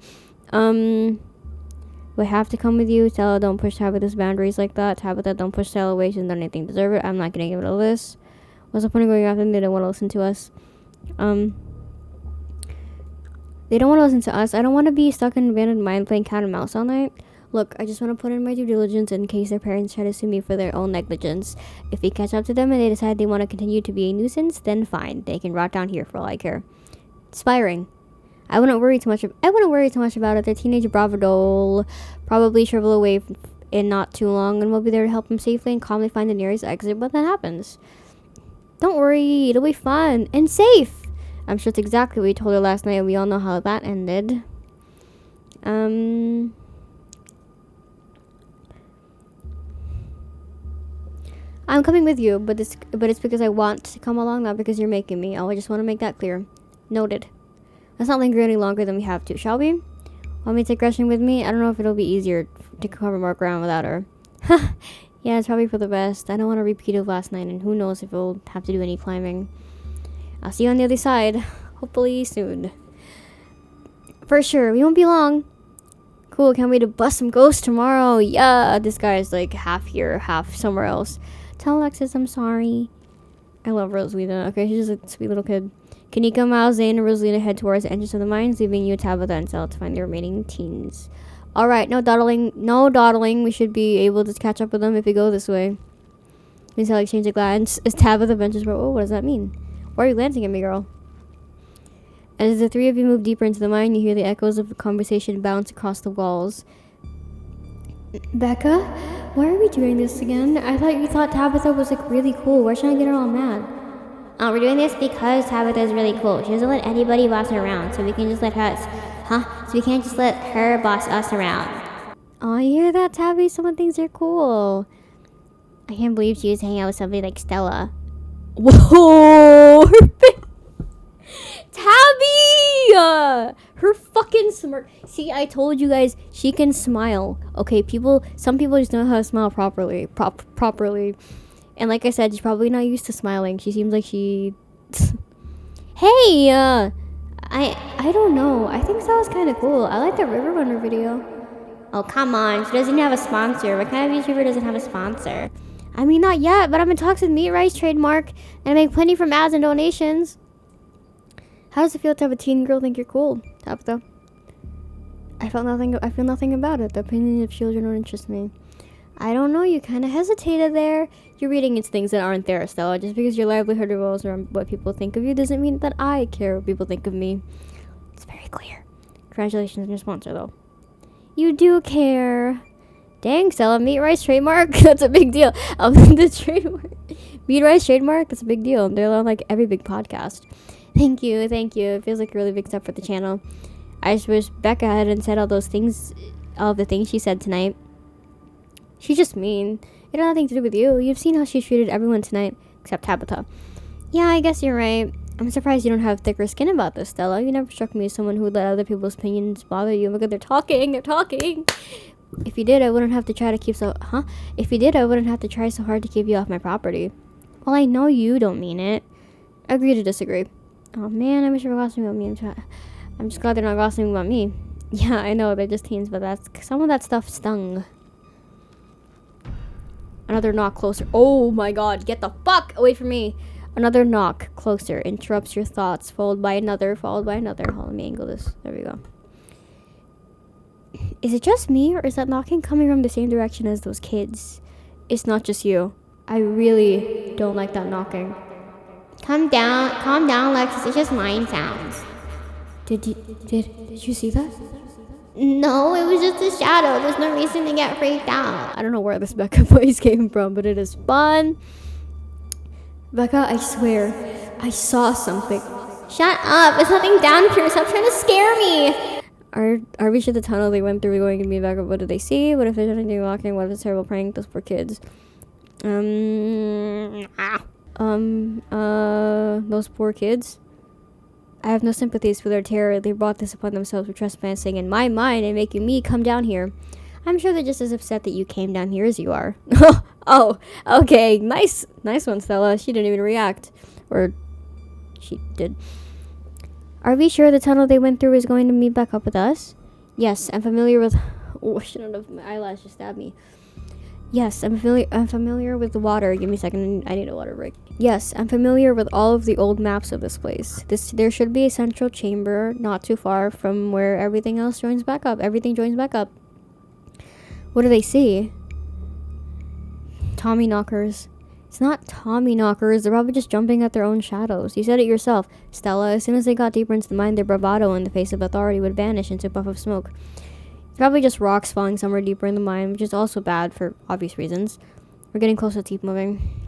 We have to come with you. Stella, don't push Tabitha's boundaries like that. Tabitha, don't push Stella away. She hasn't done anything to deserve it. I'm not gonna give it a list. What's the point of going after them? They don't want to listen to us. They don't want to listen to us. I don't want to be stuck in an abandoned mine playing cat and mouse all night. Look, I just want to put in my due diligence in case their parents try to sue me for their own negligence. If we catch up to them and they decide they want to continue to be a nuisance, then fine. They can rot down here for all I care. Inspiring. I wouldn't worry too much about it. Their teenage bravado probably shrivel away in not too long, and we'll be there to help them safely and calmly find the nearest exit when that happens. Don't worry, it'll be fun and safe. I'm sure it's exactly what we told her last night, and we all know how that ended. I'm coming with you, but it's because I want to come along, not because you're making me. I just want to make that clear. Noted. Let's not linger any longer than we have to, shall we? Want me to take Gretchen with me? I don't know if it'll be easier to cover more ground without her. Yeah, it's probably for the best. I don't want to repeat of last night, and who knows if we'll have to do any climbing. I'll see you on the other side. Hopefully soon. For sure, we won't be long. Cool, can't wait to bust some ghosts tomorrow. Yeah, this guy is like half here, half somewhere else. Tell Alexis I'm sorry. I love Rosalina. Okay, she's just a sweet little kid. Kanika, Miles, Zane, and Rosalina head towards the entrance of the mines, leaving you, Tabitha, and Stella to find the remaining teens. Alright, no dawdling. No dawdling. We should be able to catch up with them if we go this way. Miss Sally exchanges a glance as Tabitha ventures for... Oh, what does that mean? Why are you glancing at me, girl? As the three of you move deeper into the mine, you hear the echoes of the conversation bounce across the walls. Becca, why are we doing this again? I thought you thought Tabitha was like really cool. Why should I get her all mad? We're doing this because Tabitha is really cool. She doesn't let anybody boss her around, so we can just let her... So we can't just let her boss us around. Oh, you hear that, Tabby? Someone thinks you're cool. I can't believe she was hanging out with somebody like Stella. Whoa! Tabby! Her fucking smirk. See, I told you guys, she can smile. Okay, some people just don't know how to smile properly. Properly. And like I said, she's probably not used to smiling. She seems like she... Hey, I don't know. I think that was kind of cool. I like the River Runner video. Oh, come on. She doesn't even have a sponsor. What kind of YouTuber doesn't have a sponsor? I mean, not yet, but I'm in talks with Meat Rice Trademark, and I make plenty from ads and donations. How does it feel to have a teen girl think you're cool, Tabitha? I feel nothing about it. The opinion of children don't interest me. I don't know, you kind of hesitated there. You're reading into things that aren't there, Stella. Just because your livelihood revolves around what people think of you doesn't mean that I care what people think of me. It's very clear. Congratulations on your sponsor, though. You do care. Dang, Stella, Meat Rice Trademark? That's a big deal. The trademark. Meat Rice Trademark? That's a big deal. They're on, like, every big podcast. Thank you. It feels like a really big step for the channel. I just wish Becca hadn't said all the things she said tonight. She's just mean. It had nothing to do with you. You've seen how she treated everyone tonight, except Tabitha. Yeah, I guess you're right. I'm surprised you don't have thicker skin about this, Stella. You never struck me as someone who would let other people's opinions bother you. Look at they're talking. If you did, I wouldn't have to try so hard to keep you off my property. Well, I know you don't mean it. Agree to disagree. Oh man, I wish they were gossiping about me. I'm just glad they're not gossiping about me. Yeah, I know, they're just teens, but some of that stuff stung. Another knock closer. Oh my god, get the fuck away from me. Another knock closer interrupts your thoughts, followed by another. Hold on, let me angle this. There we go. Is it just me, or is that knocking coming from the same direction as those kids? It's not just you. I really don't like that knocking. Calm down, Alexis. It's just mind sounds. Did you see that? No, it was just a shadow. There's no reason to get freaked out. I don't know where this Becca voice came from, but it is fun. Becca, I swear, I saw something. Shut up. There's nothing down here. Stop trying to scare me. Are we sure the tunnel they went through is going to be Becca? What did they see? What if there's anything walking? What if it's a terrible prank? Those poor kids. Those poor kids. I have no sympathies for their terror. They brought this upon themselves for trespassing in my mind and making me come down here. I'm sure they're just as upset that you came down here as you are. Oh, okay. Nice one, Stella. She didn't even react. Or, she did. Are we sure the tunnel they went through is going to meet back up with us? Yes, I'm familiar with... Oh, I shouldn't have... My eyelash just stabbed me. Yes, I'm familiar with the water. Give me a second. I need a water break. Yes, I'm familiar with all of the old maps of this place. There should be a central chamber not too far from where everything else joins back up. Everything joins back up. What do they see? Tommy knockers. It's not Tommy knockers. They're probably just jumping at their own shadows. You said it yourself, Stella. As soon as they got deeper into the mine, their bravado in the face of authority would vanish into a puff of smoke. It's probably just rocks falling somewhere deeper in the mine, which is also bad for obvious reasons. We're getting close to keep moving.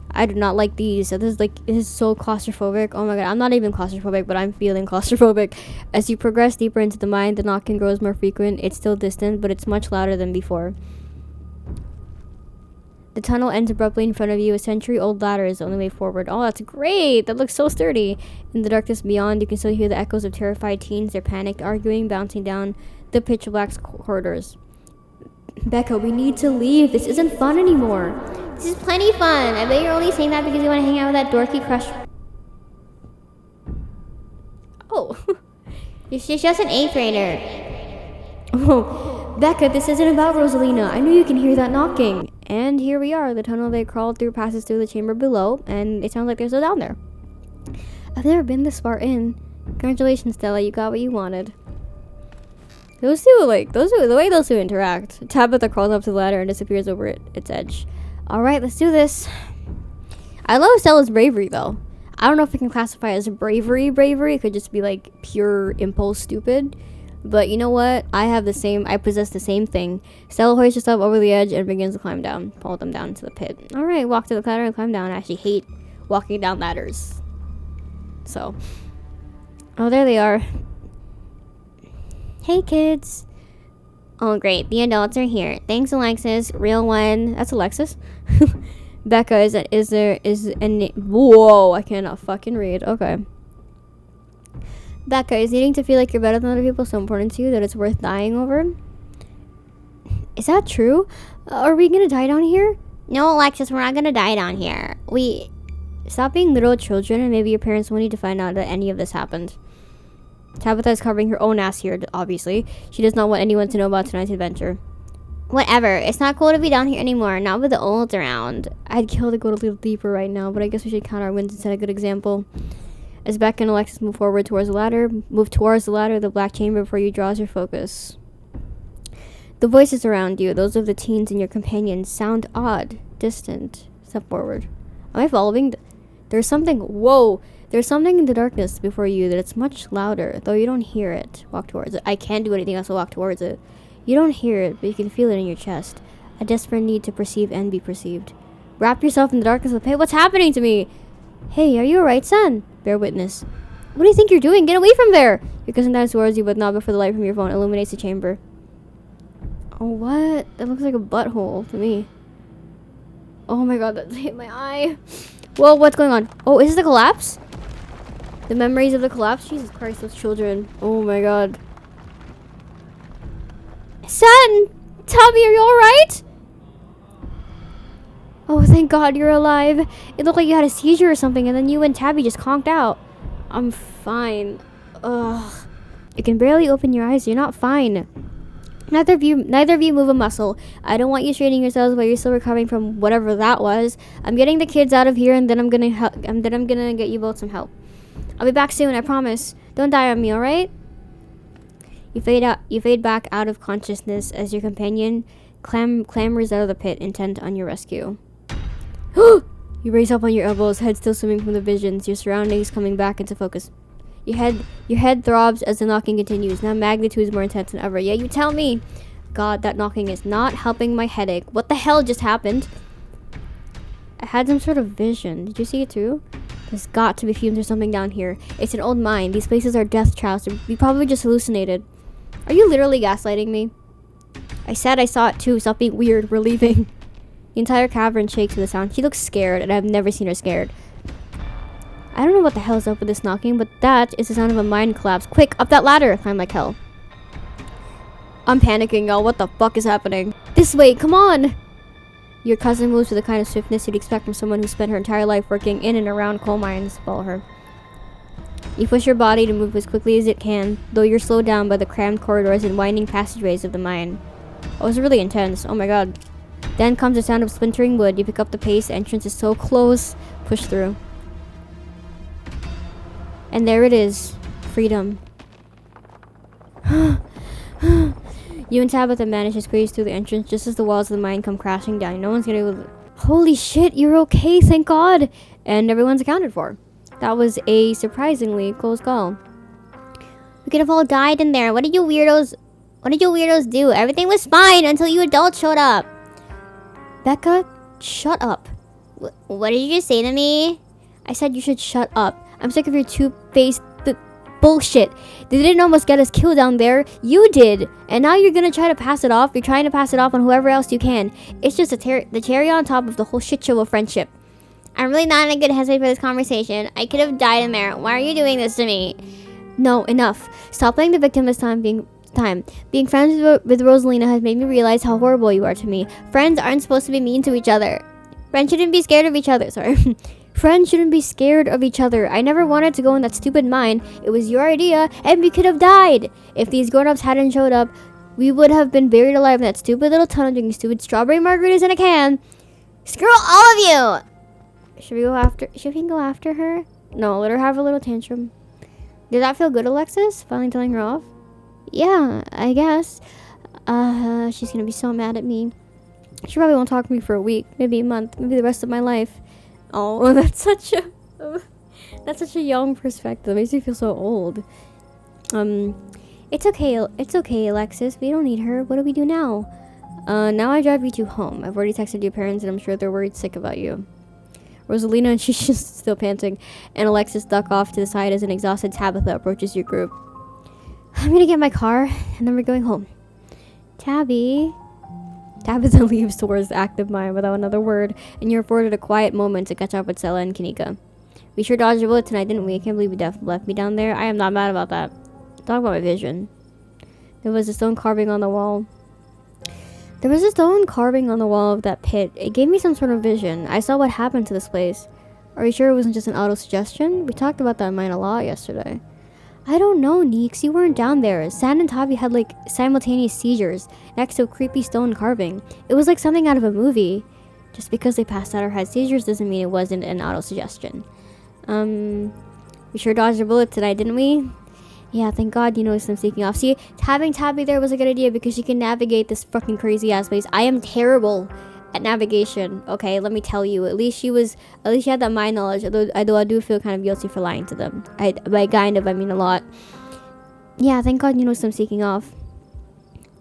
I do not like these. This is so claustrophobic. Oh my god, I'm not even claustrophobic, but I'm feeling claustrophobic. As you progress deeper into the mine, the knocking grows more frequent. It's still distant, but it's much louder than before. The tunnel ends abruptly in front of you. A century-old ladder is the only way forward. Oh, that's great. That looks so sturdy. In the darkness beyond, you can still hear the echoes of terrified teens, their panicked arguing, bouncing down the pitch-black corridors. Becca, we need to leave. This isn't fun anymore. This is plenty fun. I bet you're only saying that because you want to hang out with that dorky crush. Oh. She's just an 8th grader. Oh, Becca, this isn't about Rosalina. I know you can hear that knocking. And here we are. The tunnel they crawled through passes through the chamber below, and it sounds like they're still down there. I've never been this far in. Congratulations, Stella. You got what you wanted. The way those two interact. Tabitha crawls up to the ladder and disappears over its edge. Alright, let's do this. I love Stella's bravery, though. I don't know if it can classify as bravery. It could just be, like, pure impulse stupid. But you know what? I possess the same thing. Stella hoists herself over the edge and begins to climb down. Pull them down to the pit. Alright, walk to the ladder and climb down. I actually hate walking down ladders. So. Oh, there they are. Hey, kids. Oh, great. The adults are here. Thanks, Alexis. Real one. That's Alexis. Becca, whoa, I cannot fucking read. Okay. Becca, is needing to feel like you're better than other people so important to you that it's worth dying over? Is that true? Are we gonna die down here? No, Alexis, we're not gonna die down here. Stop being little children, and maybe your parents won't need to find out that any of this happened. Tabitha is covering her own ass here, obviously. She does not want anyone to know about tonight's adventure. Whatever. It's not cool to be down here anymore, not with the olds around. I'd kill to go a little deeper right now, but I guess we should count our wins and set a good example. As Becca and Alexis move towards the ladder, the black chamber before you draws your focus. The voices around you, those of the teens and your companions, sound odd, distant. Step forward. Am I following? There's something in the darkness before you that it's much louder, though you don't hear it. Walk towards it. I can't do anything else to walk towards it. You don't hear it, but you can feel it in your chest. A desperate need to perceive and be perceived. Wrap yourself in the darkness of the pit. What's happening to me? Hey, are you alright, son? Bear witness. What do you think you're doing? Get away from there! Your cousin dives towards you, but not before the light from your phone illuminates the chamber. Oh, what? That looks like a butthole to me. Oh my god, that hit my eye. Whoa, what's going on? Oh, is this the collapse? The memories of the collapse? Jesus Christ, those children. Oh my god. Son! Tommy, are you alright? Oh, thank God you're alive. It looked like you had a seizure or something, and then you and Tabby just conked out. I'm fine. Ugh. You can barely open your eyes. You're not fine. Neither of you move a muscle. I don't want you straining yourselves while you're still recovering from whatever that was. I'm getting the kids out of here, and then I'm gonna get you both some help. I'll be back soon, I promise. Don't die on me, alright? You fade back out of consciousness as your companion clambers out of the pit, intent on your rescue. You raise up on your elbows, head still swimming from the visions, your surroundings coming back into focus. Your head throbs as the knocking continues, now magnitudes more intense than ever. Yeah, you tell me. God, that knocking is not helping my headache. What the hell just happened? I had some sort of vision. Did you see it too? There's got to be fumes or something down here. It's an old mine. These places are death traps. We probably just hallucinated. Are you literally gaslighting me? I said I saw it too. Stop being weird. We're leaving. The entire cavern shakes with the sound. She looks scared, and I've never seen her scared. I don't know what the hell is up with this knocking, but that is the sound of a mine collapse. Quick, up that ladder! Climb like hell. I'm panicking, y'all. What the fuck is happening? This way, come on! Your cousin moves with the kind of swiftness you'd expect from someone who spent her entire life working in and around coal mines. Follow her. You push your body to move as quickly as it can, though you're slowed down by the crammed corridors and winding passageways of the mine. Oh, it's really intense. Oh my god. Then comes the sound of splintering wood. You pick up the pace. The entrance is so close. Push through. And there it is. Freedom. You and Tabitha manage to squeeze through the entrance just as the walls of the mine come crashing down. No one's gonna... Holy shit, you're okay, thank God! And everyone's accounted for. That was a surprisingly close call. We could have all died in there. What did you weirdos do? Everything was fine until you adults showed up. Becca, shut up. What did you just say to me? I said you should shut up. I'm sick of your two-faced bullshit. They didn't almost get us killed down there. You did. And now you're gonna try to pass it off. You're trying to pass it off on whoever else you can. It's just the cherry on top of the whole shit show of friendship. I'm really not in a good headspace for this conversation. I could have died in there. Why are you doing this to me? No, enough. Stop playing the victim this time. Being friends with Rosalina has made me realize how horrible you are to me. Friends aren't supposed to be mean to each other. Friends shouldn't be scared of each other. Sorry. Friends shouldn't be scared of each other. I never wanted to go in that stupid mine. It was your idea, and we could have died. If these grown-ups hadn't showed up, we would have been buried alive in that stupid little tunnel drinking stupid strawberry margaritas in a can. Screw all of you! Should we go after her? No, let her have a little tantrum. Did that feel good, Alexis? Finally telling her off? Yeah, I guess. She's gonna be so mad at me. She probably won't talk to me for a week, maybe a month, maybe the rest of my life. Oh, that's such a young perspective. It makes me feel so old. It's okay, Alexis. We don't need her. What do we do now? Now I drive you two home. I've already texted your parents, and I'm sure they're worried sick about you. Rosalina, and she's just still panting, and Alexis duck off to the side as an exhausted Tabitha approaches your group. I'm gonna get my car, and then we're going home. Tabitha leaves towards the active mine without another word, and you're afforded a quiet moment to catch up with Sela and Kanika. We sure dodged a bullet tonight, didn't we? I can't believe you left me down there. I am not mad about that. Talk about my vision. There was a stone carving on the wall. There was a stone carving on the wall of that pit. It gave me some sort of vision. I saw what happened to this place. Are you sure it wasn't just an auto-suggestion? We talked about that in mine a lot yesterday. I don't know, Neeks. You weren't down there. San and Tabi had like simultaneous seizures next to a creepy stone carving. It was like something out of a movie. Just because they passed out or had seizures doesn't mean it wasn't an auto-suggestion. We sure dodged a bullet tonight, didn't we? Yeah, thank God you noticed them sneaking off. See, having Tabby there was a good idea because she can navigate this fucking crazy ass place. I am terrible at navigation. Okay, let me tell you. At least she had that mind knowledge. Although I do feel kind of guilty for lying to them. By kind of, I mean a lot. Yeah, thank God you noticed them sneaking off.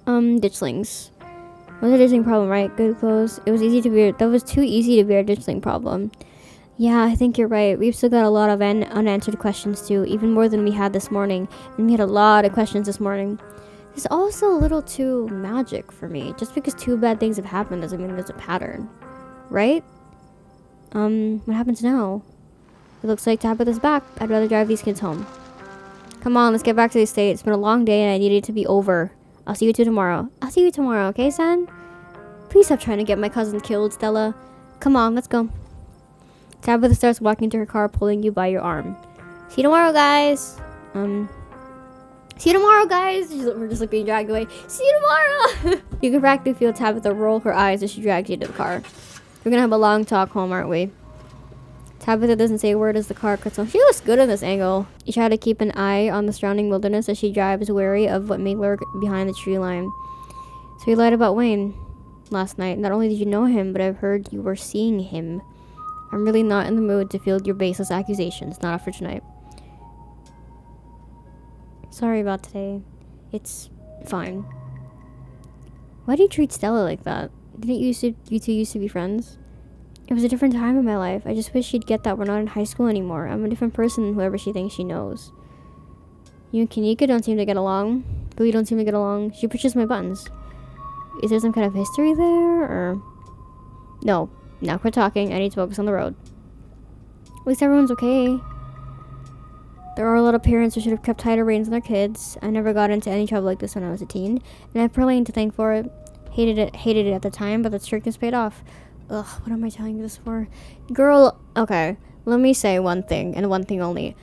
Ditchlings. It was a ditchling problem, right? Good clothes. It was easy to be. That was too easy to be a ditchling problem. Yeah, I think you're right. We've still got a lot of unanswered questions too, even more than we had this morning. And we had a lot of questions this morning. It's also a little too magic for me. Just because two bad things have happened doesn't mean there's a pattern. Right? What happens now? It looks like Tabitha's back. I'd rather drive these kids home. Come on, let's get back to the estate. It's been a long day and I need it to be over. I'll see you two tomorrow. I'll see you tomorrow, okay, son? Please stop trying to get my cousin killed, Stella. Come on, let's go. Tabitha starts walking to her car, pulling you by your arm. See you tomorrow, guys. See you tomorrow, guys. We're just like being dragged away. See you tomorrow. You can practically feel Tabitha roll her eyes as she drags you to the car. We're gonna have a long talk home, aren't we? Tabitha doesn't say a word as the car cuts off. She looks good in this angle. You try to keep an eye on the surrounding wilderness as she drives, wary of what may lurk behind the tree line. So you lied about Wayne last night. Not only did you know him, but I've heard you were seeing him. I'm really not in the mood to field your baseless accusations. Not after tonight. Sorry about today. It's fine. Why do you treat Stella like that? Didn't you two used to be friends? It was a different time in my life. I just wish she'd get that we're not in high school anymore. I'm a different person than whoever she thinks she knows. You and Kanika don't seem to get along. But we don't seem to get along. She pushes my buttons. Is there some kind of history there, or... No. Now quit talking. I need to focus on the road. At least everyone's okay. There are a lot of parents who should have kept tighter reins on their kids. I never got into any trouble like this when I was a teen, and I have Perlane to thank for it. Hated it at the time, but the strictness paid off. Ugh, what am I telling you this for? Girl, okay, let me say one thing, and one thing only.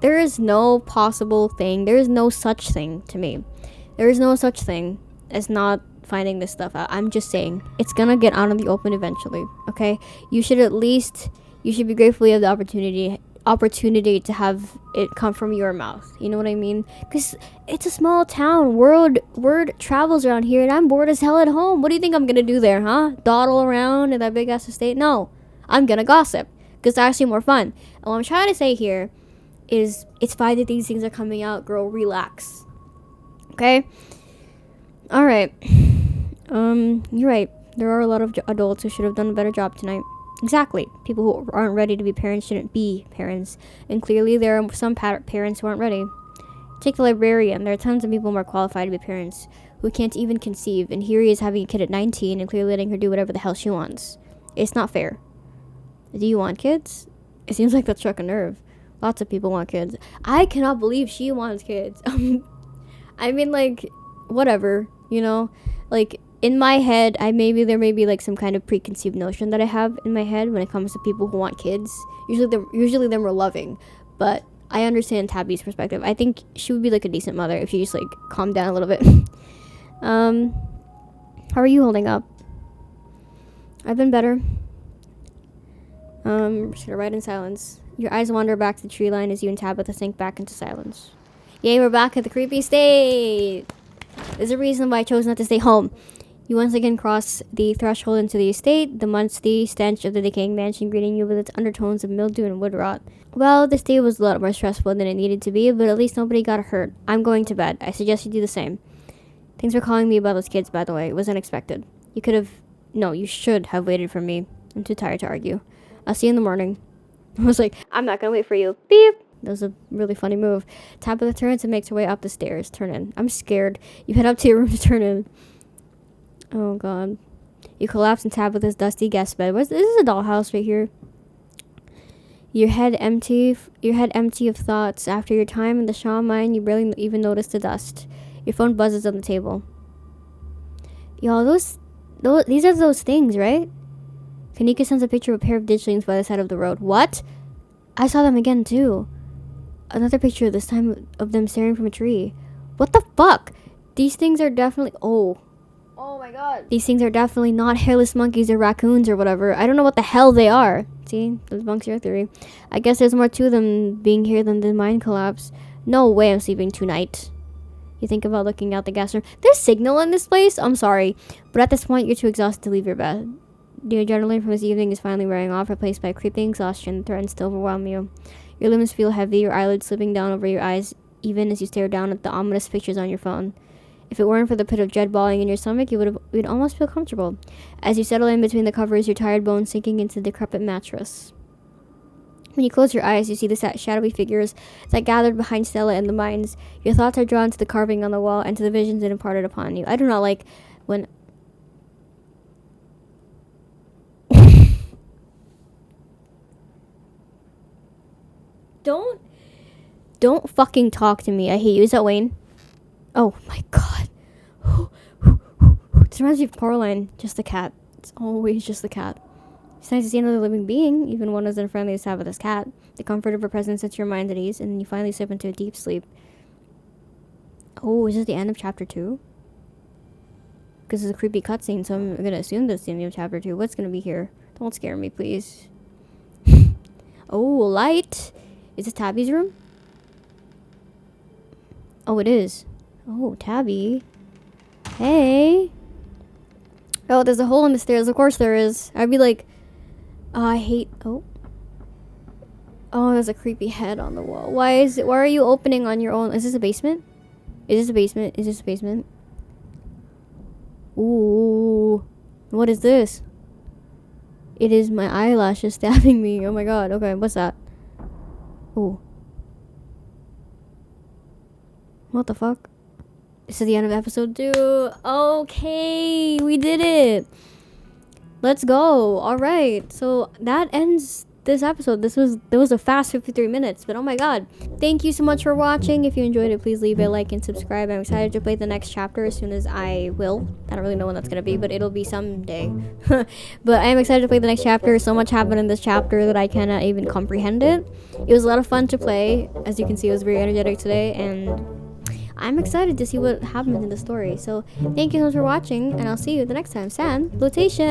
There is no possible thing, there is no such thing to me. There is no such thing as not finding this stuff out. I'm just saying, it's gonna get out in the open eventually, okay? You should be grateful you have the opportunity to have it come from your mouth. You know what I mean? Because it's a small town. Word travels around here, and I'm bored as hell at home. What do you think I'm gonna do there, huh? Dawdle around in that big ass estate? No, I'm gonna gossip because it's actually more fun. And what I'm trying to say here is, it's fine that these things are coming out. Girl, relax. Okay. All right. You're right. There are a lot of adults who should have done a better job tonight. Exactly. People who aren't ready to be parents shouldn't be parents. And clearly there are some parents who aren't ready. Take the librarian. There are tons of people more qualified to be parents who can't even conceive. And here he is having a kid at 19 and clearly letting her do whatever the hell she wants. It's not fair. Do you want kids? It seems like that struck a nerve. Lots of people want kids. I cannot believe she wants kids. I mean, like, whatever, you know? Like, in my head, there may be like some kind of preconceived notion that I have in my head when it comes to people who want kids. Usually they're more loving, but I understand Tabby's perspective. I think she would be like a decent mother if she just like calmed down a little bit. How are you holding up? I've been better. Just gonna write in silence. Your eyes wander back to the tree line as you and Tabitha sink back into silence. Yay, we're back at the creepy state. There's a reason why I chose not to stay home. You once again cross the threshold into the estate, the musty stench of the decaying mansion greeting you with its undertones of mildew and wood rot. Well, this day was a lot more stressful than it needed to be, but at least nobody got hurt. I'm going to bed. I suggest you do the same. Thanks for calling me about those kids, by the way. It was unexpected. You should have waited for me. I'm too tired to argue. I'll see you in the morning. I was like, I'm not gonna wait for you. Beep! That was a really funny move. Tabitha turns and makes her way up the stairs. Turn in. I'm scared. You head up to your room to turn in. Oh, God. You collapse in Tabitha's dusty guest bed. This is a dollhouse right here. Your head empty of thoughts. After your time in the Shaw mine, you barely even notice the dust. Your phone buzzes on the table. Y'all, these are those things, right? Kanika sends a picture of a pair of ditchlings by the side of the road. What? I saw them again, too. Another picture, this time of them staring from a tree. What the fuck? These things are definitely... Oh my god. These things are definitely not hairless monkeys or raccoons or whatever. I don't know what the hell they are. See? Those bunks your theory. I guess there's more to them being here than the mine collapse. No way I'm sleeping tonight. You think about looking out the gas room. There's signal in this place? I'm sorry. But at this point, you're too exhausted to leave your bed. The adrenaline from this evening is finally wearing off, replaced by creeping exhaustion that threatens to overwhelm you. Your limbs feel heavy, your eyelids slipping down over your eyes, even as you stare down at the ominous pictures on your phone. If it weren't for the pit of dread balling in your stomach, you'd almost feel comfortable. As you settle in between the covers, your tired bones sinking into the decrepit mattress. When you close your eyes, you see the shadowy figures that gathered behind Stella and the mines. Your thoughts are drawn to the carving on the wall and to the visions it imparted upon you. I do not like when... Don't fucking talk to me. I hate you. Is that Wayne? Oh my god. This reminds me of Coraline. Just the cat. It's always just the cat. It's nice to see another living being, even one as unfriendly as to have with this cat. The comfort of her presence sets your mind at ease, and then you finally slip into a deep sleep. Oh, is this the end of chapter 2? Because it's a creepy cutscene, so I'm gonna assume that's the end of chapter 2. What's gonna be here? Don't scare me, please. Oh, light. Is this Tabby's room? Oh, it is. Oh, Tabby. Hey. Oh, there's a hole in the stairs. Of course there is. I'd be like, oh, I hate... Oh. Oh, there's a creepy head on the wall. Why are you opening on your own? Is this a basement? Is this a basement? Is this a basement? Ooh. What is this? It is my eyelashes stabbing me. Oh my god. Okay, what's that? Ooh. What the fuck? This is the end of episode 2. Okay, we did it. Let's go. All right. So that ends this episode. There was a fast 53 minutes, but oh my god. Thank you so much for watching. If you enjoyed it, please leave a like and subscribe. I'm excited to play the next chapter as soon as I will. I don't really know when that's gonna be, but it'll be someday. But I am excited to play the next chapter. So much happened in this chapter that I cannot even comprehend it. It was a lot of fun to play. As you can see, I was very energetic today, and I'm excited to see what happens in the story. So thank you so much for watching, and I'll see you the next time. Salutation!